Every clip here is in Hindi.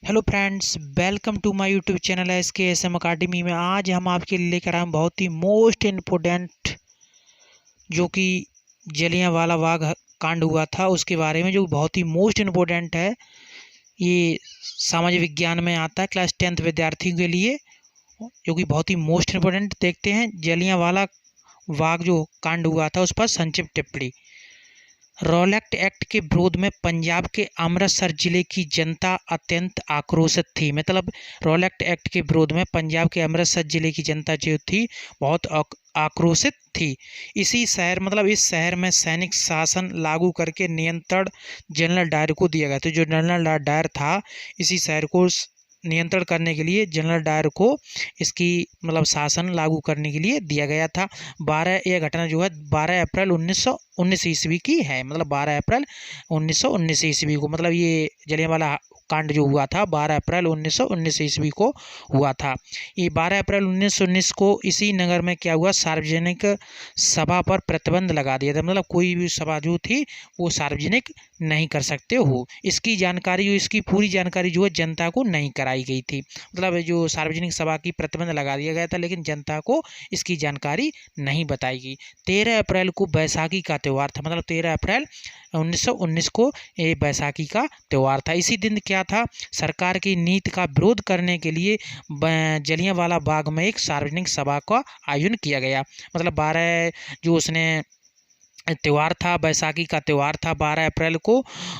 Hello friends, welcome to my YouTube channel SKSM academy में। आज हम आपके लिए लेकर आए हैं बहुत ही मोस्ट इम्पोर्टेंट जो कि जलियांवाला बाग कांड हुआ था उसके बारे में, जो बहुत ही मोस्ट इम्पोर्टेंट है। ये सामाजिक विज्ञान में आता है क्लास 10th विद्यार्थियों के लिए, जो कि बहुत ही मोस्ट इम्पोर्टेंट। देखते हैं जलियांवाला बाग जो कांड हुआ था उस पर संक्षिप्त टिप्पणी। रॉलेट एक्ट के विरोध में पंजाब के अमृतसर जिले की जनता अत्यंत आक्रोशित थी। मतलब रॉलेट एक्ट के विरोध में पंजाब के अमृतसर जिले की जनता जो थी बहुत आक्रोशित थी। इस शहर में सैनिक शासन लागू करके नियंत्रण जनरल डायर को दिया गया। तो जो जनरल डायर था, इसी शहर को नियंत्रण करने के लिए जनरल डायर को इसकी शासन लागू करने के लिए दिया गया था। यह घटना जो है 12 अप्रैल 1919 ईस्वी की है। 12 अप्रैल 1919 ईस्वी को, ये जलियांवाला कांड जो हुआ था 12 अप्रैल 1919 ईस्वी को हुआ था। ये 12 अप्रैल 1919 को इसी नगर में क्या हुआ, सार्वजनिक सभा पर प्रतिबंध लगा दिया था। कोई भी सभा जो थी वो सार्वजनिक नहीं कर सकते हो। इसकी पूरी जानकारी जो है जनता को नहीं कराई गई थी। जो सार्वजनिक सभा की प्रतिबंध लगा दिया गया था, लेकिन जनता को इसकी जानकारी नहीं बताई गई। 13 अप्रैल को बैसाखी का त्यौहार था। 13 अप्रैल 1919 को ये बैसाखी का त्यौहार था। इसी दिन क्या था, सरकार की नीति का विरोध करने के लिए जलियांवाला बाग में एक सार्वजनिक सभा का आयोजन किया गया। 12 जो उसने त्यौहार था, बैसाखी का त्यौहार था, 12 अप्रैल को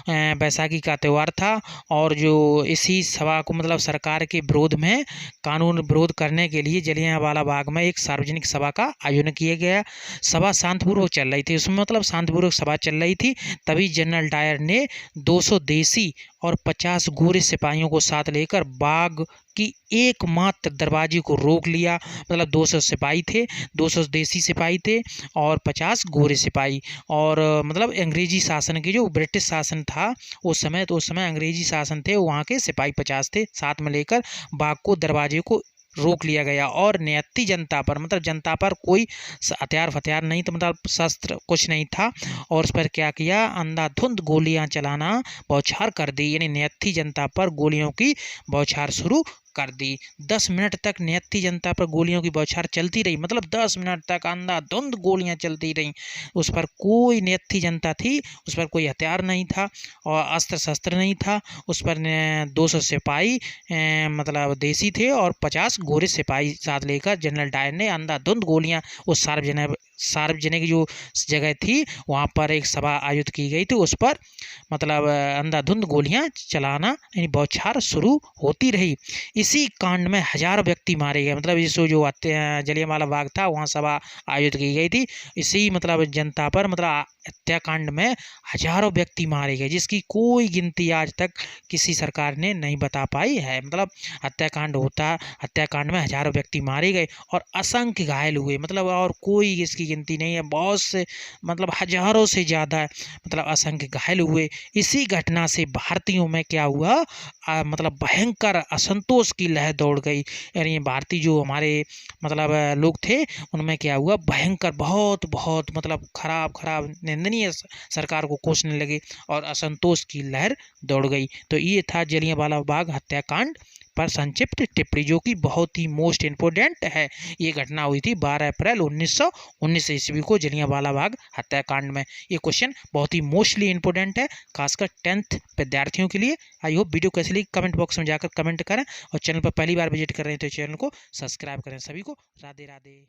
बैसाखी का त्यौहार था। और जो इसी सभा को सरकार के विरोध में कानून विरोध करने के लिए जलियांवाला बाग में एक सार्वजनिक सभा का आयोजन किया गया। सभा शांतिपूर्वक चल रही थी, उसमें शांतिपूर्वक सभा चल रही थी। तभी जनरल डायर ने 200 देसी और 50 गोरे सिपाहियों को साथ लेकर बाग की एकमात्र दरवाजे को रोक लिया। 200 सिपाही थे, 200 देसी सिपाही थे और 50 गोरे सिपाही। और अंग्रेजी शासन के, जो ब्रिटिश शासन था उस समय अंग्रेजी शासन थे, वहाँ के सिपाही 50 थे, साथ में लेकर बाग को दरवाजे को रोक लिया गया। और नियति जनता पर, जनता पर कोई हथियार नहीं था, शस्त्र कुछ नहीं था। और उस पर क्या किया, अंधाधुंध गोलियां चलाना बौछार कर दी। यानी नियति जनता पर गोलियों की बौछार शुरू कर दी। 10 मिनट तक नियति जनता पर गोलियों की बौछार चलती रही। 10 मिनट तक अंधाधुंध गोलियां चलती रहीं। उस पर कोई नियति जनता थी, उस पर कोई हथियार नहीं था और अस्त्र शस्त्र नहीं था। उस पर 200 सिपाही देसी थे और 50 गोरे सिपाही साथ लेकर जनरल डायर ने अंधाधुंध गोलियां, उस सार्वजनिक जो जगह थी वहाँ पर एक सभा आयोजित की गई थी, उस पर अंधाधुंध गोलियां चलाना यानी बौछार शुरू होती रही। इसी कांड में हजारों व्यक्ति मारे गए। इस जो जलियांवाला बाग था वहाँ सभा आयोजित की गई थी। इसी जनता पर हत्याकांड में हजारों व्यक्ति मारे गए, जिसकी कोई गिनती आज तक किसी सरकार ने नहीं बता पाई है। हत्याकांड में हजारों व्यक्ति मारे गए और असंख्य घायल हुए। और कोई इसकी गिनती नहीं है, बहुत से हजारों से ज़्यादा असंख्य घायल हुए। इसी घटना से भारतीयों में क्या हुआ, भयंकर असंतोष की लहर दौड़ गई। यानी भारतीय जो हमारे लोग थे, उनमें क्या हुआ, भयंकर बहुत खराब निंदनीय सरकार को कोसने लगे और असंतोष की लहर दौड़ गई। तो ये था जलियांवाला बाग हत्याकांड पर संक्षिप्त टिप्पणी, जो कि बहुत ही मोस्ट इम्पोर्टेंट है। ये घटना हुई थी 12 अप्रैल 1919 ईस्वी को जलियांवाला बाग हत्याकांड में। ये क्वेश्चन बहुत ही मोस्टली इम्पोर्टेंट है, खासकर 10th विद्यार्थियों के लिए। आई होप वीडियो कैसी लगी कमेंट बॉक्स में जाकर कमेंट करें और चैनल पर पहली बार विजिट कर रहे हैं तो चैनल को सब्सक्राइब करें। सभी को राधे राधे।